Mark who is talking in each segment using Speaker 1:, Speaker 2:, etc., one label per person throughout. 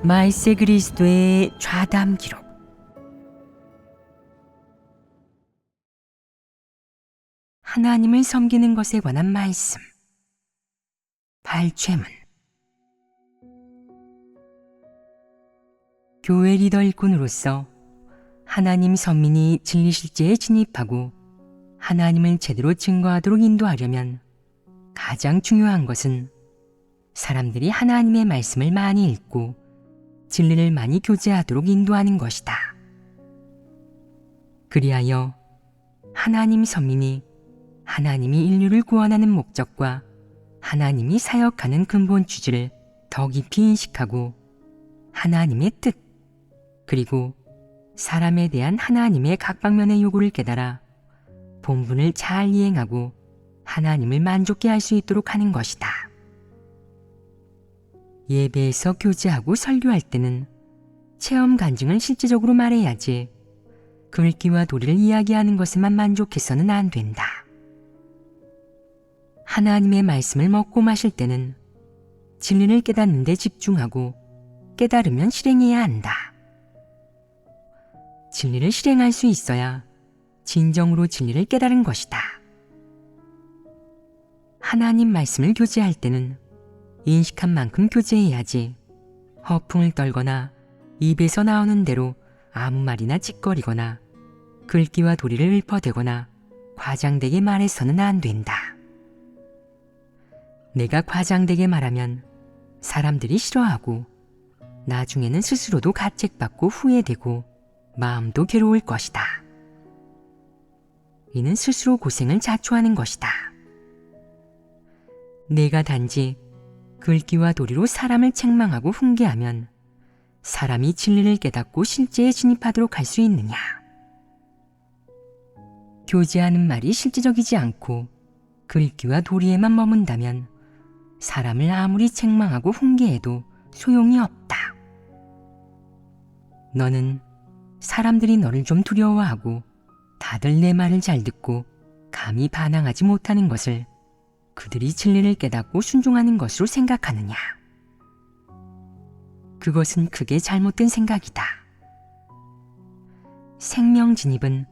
Speaker 1: 마이세 그리스도의 좌담 기록. 하나님을 섬기는 것에 관한 말씀. 발췌문. 교회 리더 일꾼으로서 하나님 선민이 진리 실제에 진입하고 하나님을 제대로 증거하도록 인도하려면 가장 중요한 것은 사람들이 하나님의 말씀을 많이 읽고 진리를 많이 교제하도록 인도하는 것이다. 그리하여 하나님 선민이 하나님이 인류를 구원하는 목적과 하나님이 사역하는 근본 취지를 더 깊이 인식하고 하나님의 뜻, 그리고 사람에 대한 하나님의 각 방면의 요구를 깨달아 본분을 잘 이행하고 하나님을 만족케 할 수 있도록 하는 것이다. 예배에서 교제하고 설교할 때는 체험 간증을 실제적으로 말해야지 글귀와 도리를 이야기하는 것에만 만족해서는 안 된다. 하나님의 말씀을 먹고 마실 때는 진리를 깨닫는 데 집중하고 깨달으면 실행해야 한다. 진리를 실행할 수 있어야 진정으로 진리를 깨달은 것이다. 하나님 말씀을 교제할 때는 인식한 만큼 교제해야지 허풍을 떨거나 입에서 나오는 대로 아무 말이나 찌꺼리거나 글귀와 도리를 읊어대거나 과장되게 말해서는 안 된다. 내가 과장되게 말하면 사람들이 싫어하고 나중에는 스스로도 가책받고 후회되고 마음도 괴로울 것이다. 이는 스스로 고생을 자초하는 것이다. 내가 단지 글귀와 도리로 사람을 책망하고 훈계하면 사람이 진리를 깨닫고 실제에 진입하도록 할 수 있느냐? 교제하는 말이 실제적이지 않고 글귀와 도리에만 머문다면 사람을 아무리 책망하고 훈계해도 소용이 없다. 너는 사람들이 너를 좀 두려워하고 다들 내 말을 잘 듣고 감히 반항하지 못하는 것을 그들이 진리를 깨닫고 순종하는 것으로 생각하느냐? 그것은 크게 잘못된 생각이다. 생명 진입은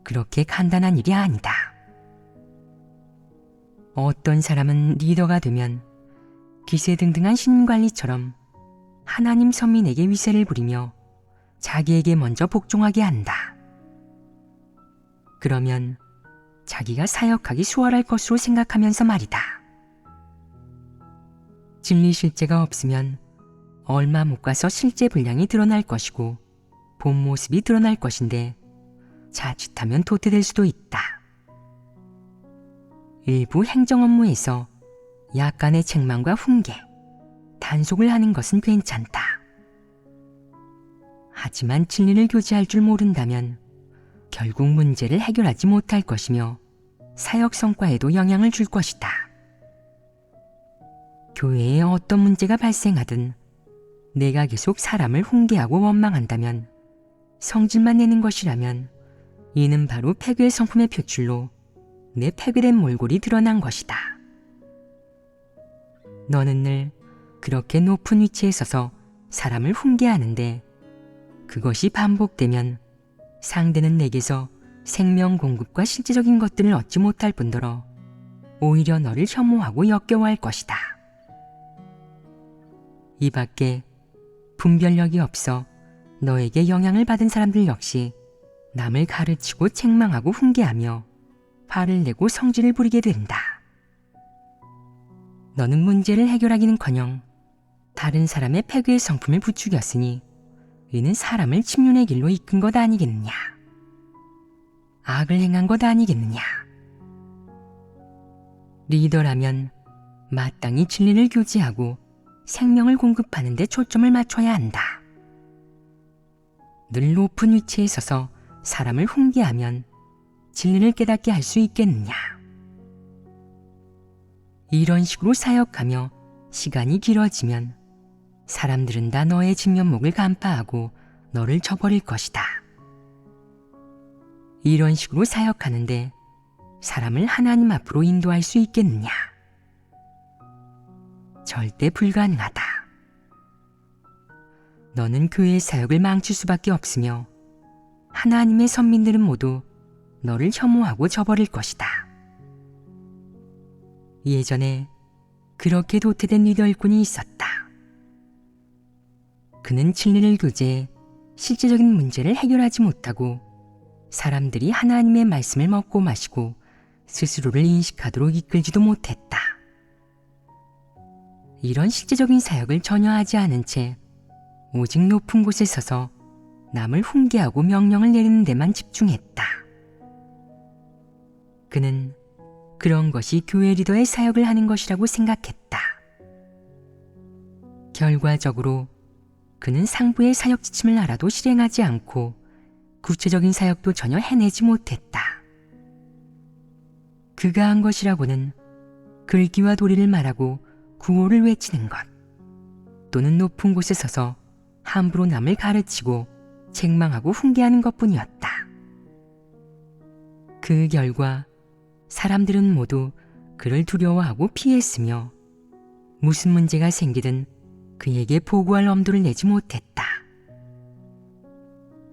Speaker 1: 그렇게 간단한 일이 아니다. 어떤 사람은 리더가 되면 기세등등한 신임관리처럼 하나님 선민에게 위세를 부리며 자기에게 먼저 복종하게 한다. 그러면 자기가 사역하기 수월할 것으로 생각하면서 말이다. 진리 실제가 없으면 얼마 못 가서 실제 분량이 드러날 것이고 본 모습이 드러날 것인데 자칫하면 도태될 수도 있다. 일부 행정 업무에서 약간의 책망과 훈계, 단속을 하는 것은 괜찮다. 하지만 진리를 교제할 줄 모른다면 결국 문제를 해결하지 못할 것이며 사역 성과에도 영향을 줄 것이다. 교회에 어떤 문제가 발생하든 내가 계속 사람을 훈계하고 원망한다면 성질만 내는 것이라면 이는 바로 폐괴 성품의 표출로 내 폐괴된 몰골이 드러난 것이다. 너는 늘 그렇게 높은 위치에 서서 사람을 훈계하는데 그것이 반복되면 상대는 내게서 생명 공급과 실제적인 것들을 얻지 못할 뿐더러 오히려 너를 혐오하고 역겨워할 것이다. 이 밖에 분별력이 없어 너에게 영향을 받은 사람들 역시 남을 가르치고 책망하고 훈계하며 화를 내고 성질을 부리게 된다. 너는 문제를 해결하기는커녕 다른 사람의 폐괴의 성품을 부추겼으니 이는 사람을 침륜의 길로 이끈 것 아니겠느냐? 악을 행한 것 아니겠느냐? 리더라면 마땅히 진리를 교제하고 생명을 공급하는 데 초점을 맞춰야 한다. 늘 높은 위치에 서서 사람을 훈계하면 진리를 깨닫게 할 수 있겠느냐? 이런 식으로 사역하며 시간이 길어지면 사람들은 다 너의 진면목을 간파하고 너를 저버릴 것이다. 이런 식으로 사역하는데 사람을 하나님 앞으로 인도할 수 있겠느냐? 절대 불가능하다. 너는 교회의 사역을 망칠 수밖에 없으며 하나님의 선민들은 모두 너를 혐오하고 저버릴 것이다. 예전에 그렇게 도태된 리더 일꾼이 있었다. 그는 진리를 교제해 실제적인 문제를 해결하지 못하고 사람들이 하나님의 말씀을 먹고 마시고 스스로를 인식하도록 이끌지도 못했다. 이런 실제적인 사역을 전혀 하지 않은 채 오직 높은 곳에 서서 남을 훈계하고 명령을 내리는 데만 집중했다. 그는 그런 것이 교회 리더의 사역을 하는 것이라고 생각했다. 결과적으로 그는 상부의 사역 지침을 알아도 실행하지 않고 구체적인 사역도 전혀 해내지 못했다. 그가 한 것이라고는 글귀와 도리를 말하고 구호를 외치는 것, 또는 높은 곳에 서서 함부로 남을 가르치고 책망하고 훈계하는 것뿐이었다. 그 결과 사람들은 모두 그를 두려워하고 피했으며 무슨 문제가 생기든 그에게 보고할 엄두를 내지 못했다.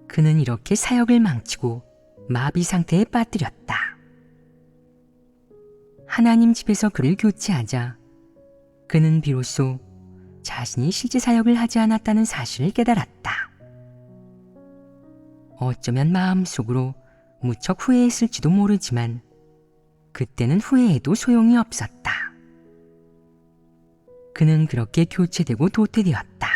Speaker 1: 그는 이렇게 사역을 망치고 마비 상태에 빠뜨렸다. 하나님 집에서 그를 교체하자 그는 비로소 자신이 실제 사역을 하지 않았다는 사실을 깨달았다. 어쩌면 마음속으로 무척 후회했을지도 모르지만 그때는 후회해도 소용이 없었다. 그는 그렇게 교체되고 도태되었다.